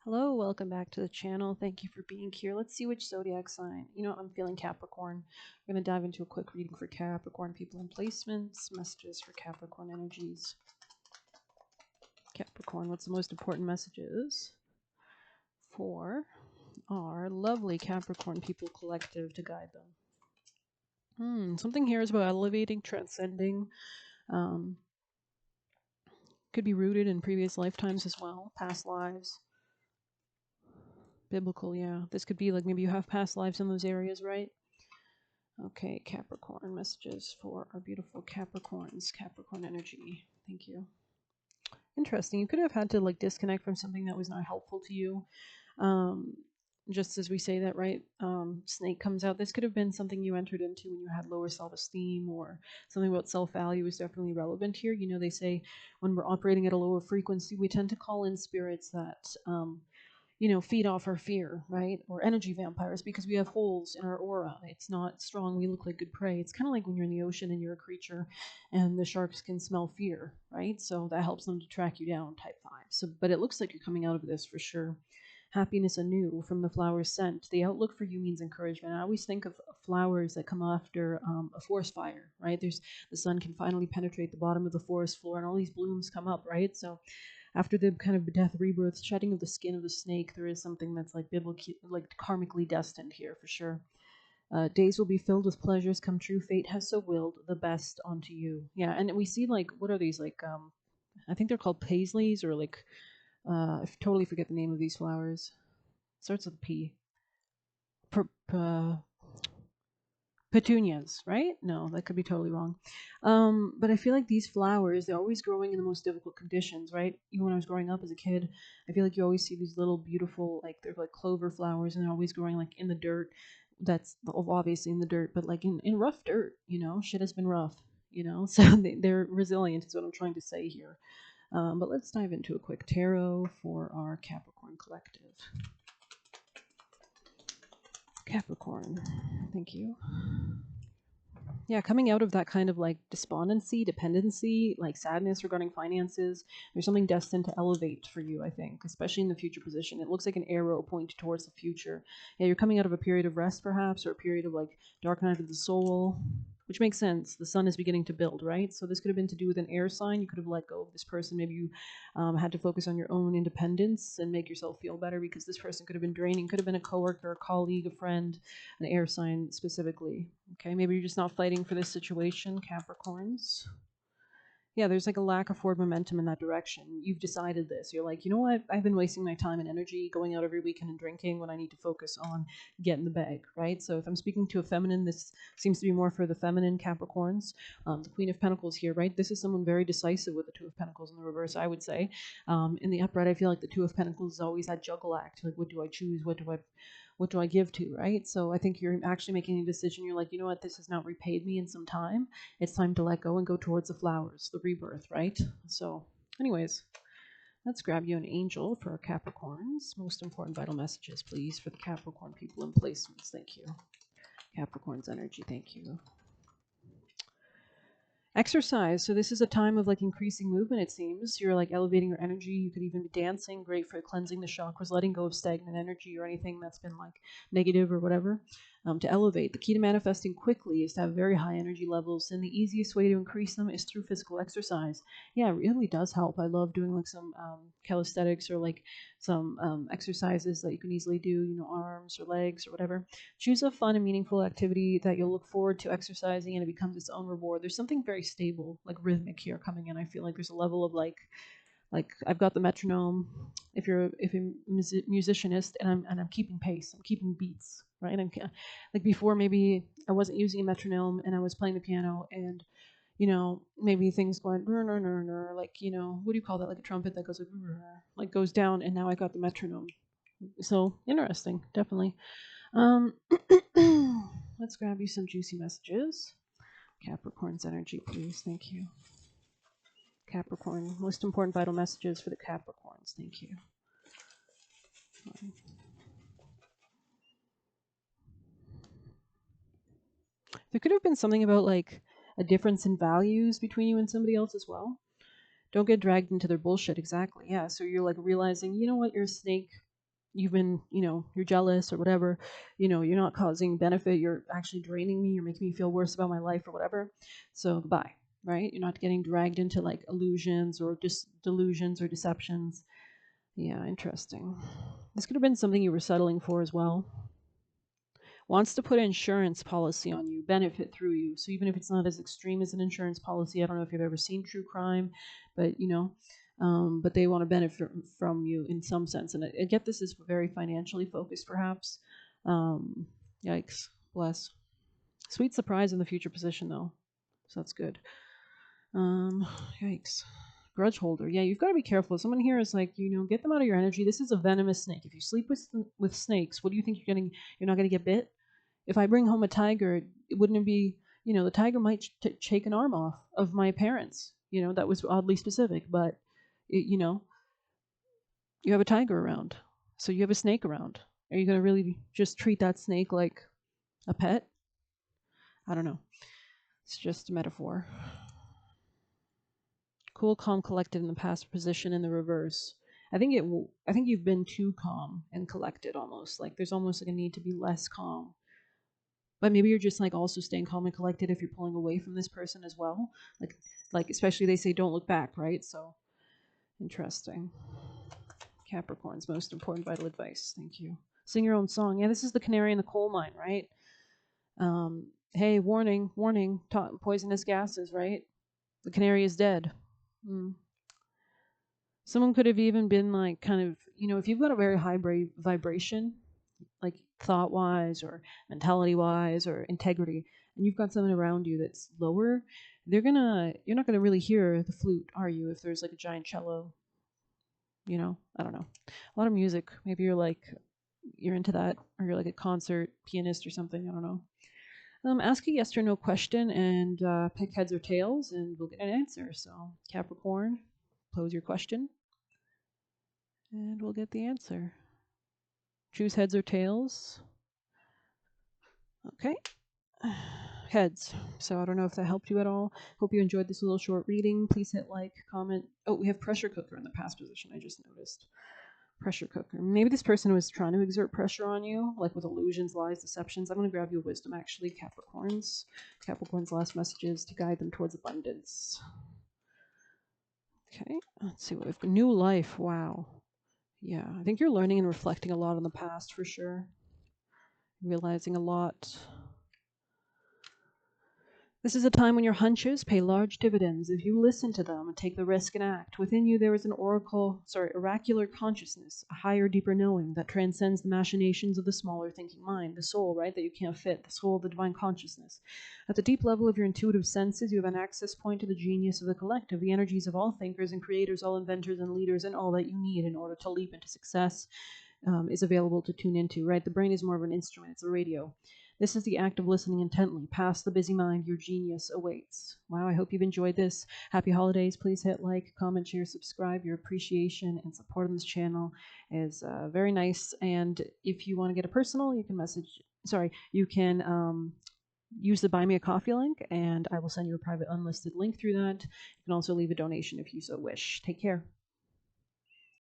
Hello, welcome back to the channel. Thank you for being here. Let's see which zodiac sign. I'm feeling Capricorn. I'm going to dive into a quick reading for Capricorn people and placements, messages for Capricorn energies. Capricorn, what's the most important messages for our lovely Capricorn people collective to guide them? Something here is about elevating, transcending. Could be rooted in previous lifetimes as well, past lives. Biblical, yeah. This could be like maybe you have past lives in those areas, right? Okay, Capricorn, messages for our beautiful Capricorns, Capricorn energy. Thank you. Interesting. You could have had to like disconnect from something that was not helpful to you. Um, just as we say that, right? Snake comes out. This could have been something you entered into when you had lower self-esteem, or something about self-value is definitely relevant here. They say when we're operating at a lower frequency, we tend to call in spirits that feed off our fear, right? Or energy vampires, because we have holes in our aura. It's not strong. We look like good prey. It's kind of like when you're in the ocean and you're a creature and the sharks can smell fear, right? So that helps them to track you down, type 5. So, but it looks like you're coming out of this for sure. Happiness anew from the flower's scent. The outlook for you means encouragement. I always think of flowers that come after a forest fire, right? The sun can finally penetrate the bottom of the forest floor and all these blooms come up, right? So after the kind of death, rebirth, shedding of the skin of the snake, there is something that's like biblically, like karmically destined here for sure. Days will be filled with pleasures come true. Fate has so willed the best onto you. Yeah, and we see like what are these like? I think they're called paisleys or like I totally forget the name of these flowers. Starts with a P. Per, petunias, right? No, that could be totally wrong. But I feel like these flowers, they're always growing in the most difficult conditions, right? Even when I was growing up as a kid, I feel like you always see these little beautiful, like they're like clover flowers, and they're always growing like in the dirt. That's obviously in the dirt, but like in rough dirt, shit has been rough, so they're resilient, is what I'm trying to say here. But let's dive into a quick tarot for our Capricorn collective. Capricorn, thank you. Yeah, coming out of that kind of like despondency, dependency, like sadness regarding finances, there's something destined to elevate for you, I think, especially in the future position. It looks like an arrow pointed towards the future. Yeah, you're coming out of a period of rest, perhaps, or a period of like dark night of the soul, which makes sense. The sun is beginning to build, right? So this could have been to do with an air sign. You could have let go of this person. Maybe you had to focus on your own independence and make yourself feel better, because this person could have been draining, could have been a coworker, a colleague, a friend, an air sign specifically. Okay, maybe you're just not fighting for this situation, Capricorns. Yeah, there's like a lack of forward momentum in that direction. You've decided this. You're like, you know what? I've been wasting my time and energy going out every weekend and drinking when I need to focus on getting the bag, right? So if I'm speaking to a feminine, this seems to be more for the feminine Capricorns. The Queen of Pentacles here, right? This is someone very decisive with the Two of Pentacles in the reverse, I would say. In the upright, I feel like the Two of Pentacles is always that juggle act. Like, what do I choose? What do I give to, right? So I think you're actually making a decision. You're like, you know what? This has not repaid me in some time. It's time to let go and go towards the flowers, the rebirth, right? So, anyways, let's grab you an angel for our Capricorns. Most important vital messages, please, for the Capricorn people in placements. Thank you. Capricorn's energy, thank you. Exercise. So this is a time of like increasing movement, it seems. You're like elevating your energy. You could even be dancing, great for cleansing the chakras, letting go of stagnant energy or anything that's been like negative or whatever. To elevate. The key to manifesting quickly is to have very high energy levels, and the easiest way to increase them is through physical exercise. Yeah, it really does help. I love doing like some calisthenics or like some exercises that you can easily do, arms or legs or whatever. Choose a fun and meaningful activity that you'll look forward to exercising, and it becomes its own reward. There's something very stable, like rhythmic here coming in. I feel like there's a level of like I've got the metronome. If you're a musicianist, and I'm keeping pace, I'm keeping beats, right? I'm like before, maybe I wasn't using a metronome and I was playing the piano, and maybe things going like what do you call that? Like a trumpet that goes like goes down, and now I got the metronome. So interesting, definitely. Um, let's grab you some juicy messages. Capricorn's energy, please. Thank you. Capricorn, most important vital messages for the Capricorns. Thank you. There could have been something about like a difference in values between you and somebody else as well. Don't get dragged into their bullshit. Exactly. Yeah. So you're like realizing, you know what, you're a snake. you've been, you're jealous or whatever, you're not causing benefit, you're actually draining me, you're making me feel worse about my life or whatever. So goodbye, right? You're not getting dragged into like illusions or just delusions or deceptions. Yeah, interesting. This could have been something you were settling for as well. Wants to put an insurance policy on you, benefit through you. So even if it's not as extreme as an insurance policy, I don't know if you've ever seen true crime, but but they want to benefit from you in some sense. And I get this is very financially focused, perhaps. Um, Yikes, bless. Sweet surprise in the future position, though, so that's good. Um, Yikes. Grudge holder. Yeah, you've got to be careful. Someone here is like, get them out of your energy. This is a venomous snake. If you sleep with snakes, what do you think you're getting? You're not going to get bit. If I bring home a tiger, wouldn't it be, the tiger might take an arm off of my parents. That was oddly specific, but, you have a tiger around. So you have a snake around. Are you going to really just treat that snake like a pet? I don't know. It's just a metaphor. Cool, calm, collected in the past position in the reverse. I think you've been too calm and collected almost. Like there's almost like a need to be less calm. But maybe you're just like also staying calm and collected if you're pulling away from this person as well. Like especially they say don't look back, right? So interesting. Capricorn's most important vital advice. Thank you. Sing your own song. Yeah, this is the canary in the coal mine, right? Hey, warning, warning, poisonous gases, right? The canary is dead. Someone could have even been like kind of, if you've got a very high vibration, like thought wise or mentality wise or integrity, and you've got someone around you that's lower, you're not gonna really hear the flute, are you? If there's like a giant cello, I don't know. A lot of music. Maybe you're into that, or you're like a concert pianist or something. I don't know. Ask a yes or no question and pick heads or tails, and we'll get an answer. So Capricorn, pose your question, and we'll get the answer. Choose heads or tails. Okay. Heads. So I don't know if that helped you at all. Hope you enjoyed this little short reading. Please hit like, comment. Oh, we have pressure cooker in the past position. I just noticed. Pressure cooker. Maybe this person was trying to exert pressure on you, like with illusions, lies, deceptions. I'm going to grab you wisdom, actually, Capricorns. Capricorn's last messages to guide them towards abundance. Okay, let's see what we've got. New life. Wow. Yeah, I think you're learning and reflecting a lot on the past for sure. Realizing a lot. This is a time when your hunches pay large dividends if you listen to them and take the risk and act. Within you there is an oracular consciousness, a higher, deeper knowing that transcends the machinations of the smaller thinking mind, the soul, right, that you can't fit, the soul of the divine consciousness. At the deep level of your intuitive senses, you have an access point to the genius of the collective, the energies of all thinkers and creators, all inventors and leaders, and all that you need in order to leap into success. Is available to tune into, right? The brain is more of an instrument, it's a radio. This is the act of listening intently. Past the busy mind, your genius awaits. Wow, I hope you've enjoyed this. Happy holidays. Please hit like, comment, share, subscribe. Your appreciation and support on this channel is very nice. And if you want to get a personal, you can use the Buy Me a Coffee link, and I will send you a private unlisted link through that. You can also leave a donation if you so wish. Take care.